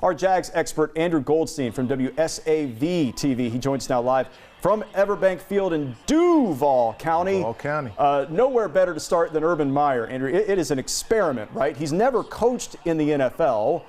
Our Jags expert, Andrew Goldstein from WSAV-TV. He joins us now live from Everbank Field in Duval County. Nowhere better to start than Urban Meyer, Andrew. It is an experiment, right? He's never coached in the NFL,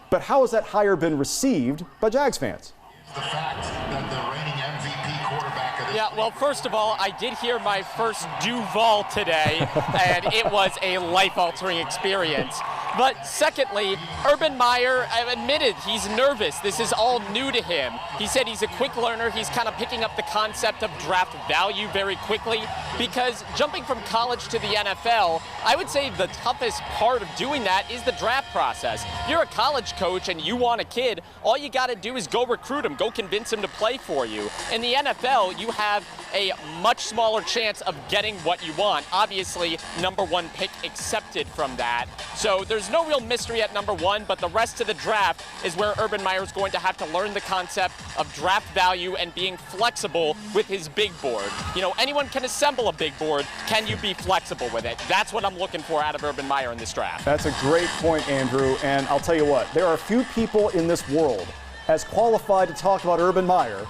but how has that hire been received by Jags fans? The fact that the reigning MVP quarterback of this well, first of all, I did hear my first Duval today, and it was a life-altering experience. But secondly, Urban Meyer admitted he's nervous. This is all new to him. He said he's a quick learner. He's kind of picking up the concept of draft value very quickly because jumping from college to the NFL, I would say the toughest part of doing that is the draft process. If you're a college coach and you want a kid, all you got to do is go recruit him, go convince him to play for you. In the NFL, you have a much smaller chance of getting what you want. Obviously, #1 pick accepted from that. So there's no real mystery at #1, but the rest of the draft is where Urban Meyer is going to have to learn the concept of draft value and being flexible with his big board. You know, anyone can assemble a big board. Can you be flexible with it? That's what I'm looking for out of Urban Meyer in this draft. That's a great point, Andrew. And I'll tell you what, there are few people in this world as qualified to talk about Urban Meyer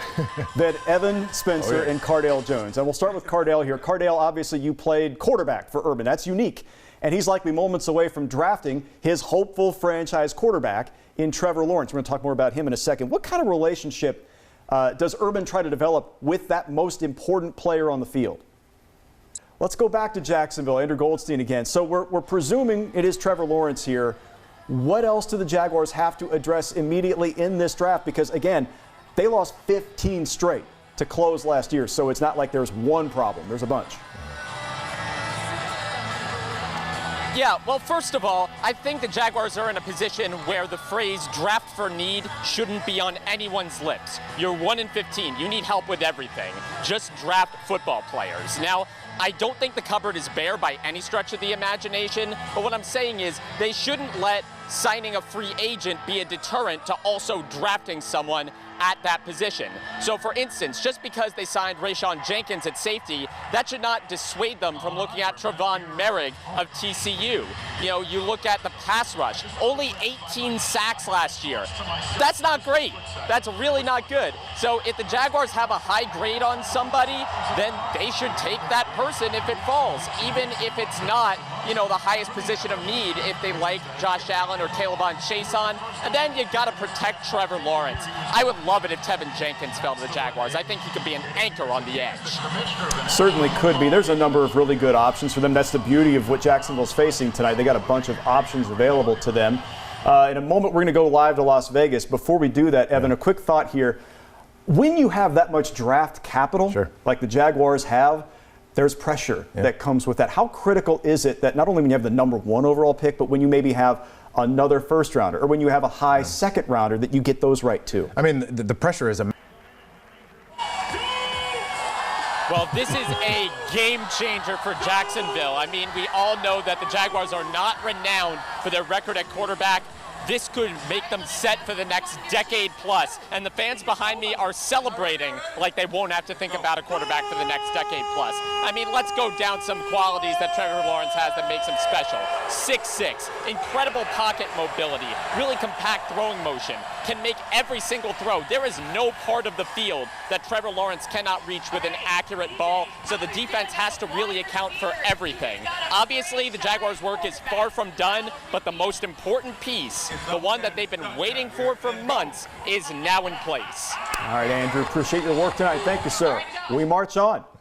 than Evan Spencer and Cardale Jones. And we'll start with Cardale here. Cardale, obviously you played quarterback for Urban. That's unique. And he's likely moments away from drafting his hopeful franchise quarterback in Trevor Lawrence. We're going to talk more about him in a second. What kind of relationship does Urban try to develop with that most important player on the field? Let's go back to Jacksonville. Andrew Goldstein again. So we're presuming it is Trevor Lawrence here. What else do the Jaguars have to address immediately in this draft? Because, again, they lost 15 straight to close last year, so it's not like there's one problem. There's a bunch. Yeah, well, first of all, I think the Jaguars are in a position where the phrase draft for need shouldn't be on anyone's lips. You're 1-15. You need help with everything. Just draft football players. Now, I don't think the cupboard is bare by any stretch of the imagination, but what I'm saying is they shouldn't let signing a free agent be a deterrent to also drafting someone at that position. So for instance, just because they signed Rayshon Jenkins at safety, that should not dissuade them from looking at Trevon Merrick of TCU. You know, you look at the pass rush, only 18 sacks last year. That's not great. That's really not good. So if the Jaguars have a high grade on somebody, then they should take that person if it falls, even if it's not, you know, the highest position of need if they like Josh Allen or Caleb Chason. And then you got to protect Trevor Lawrence. I would love it if Tevin Jenkins fell to the Jaguars. I think he could be an anchor on the edge. Certainly could be. There's a number of really good options for them. That's the beauty of what Jacksonville's facing tonight. They got a bunch of options available to them. In a moment, we're going to go live to Las Vegas. Before we do that, Evan, a quick thought here. When you have that much draft capital, like the Jaguars have, there's pressure that comes with that. How critical is it that not only when you have the #1 overall pick, but when you maybe have another first rounder or when you have a high second rounder that you get those right too? I mean, the pressure is Well, this is a game changer for Jacksonville. I mean, we all know that the Jaguars are not renowned for their record at quarterback. This could make them set for the next decade plus. And the fans behind me are celebrating like they won't have to think about a quarterback for the next decade plus. I mean, let's go down some qualities that Trevor Lawrence has that makes him special. 6'6", incredible pocket mobility, really compact throwing motion, can make every single throw. There is no part of the field that Trevor Lawrence cannot reach with an accurate ball, so the defense has to really account for everything. Obviously, the Jaguars' work is far from done, but the most important piece, the one that they've been waiting for months, is now in place. All right, Andrew, appreciate your work tonight. Thank you, sir. We march on.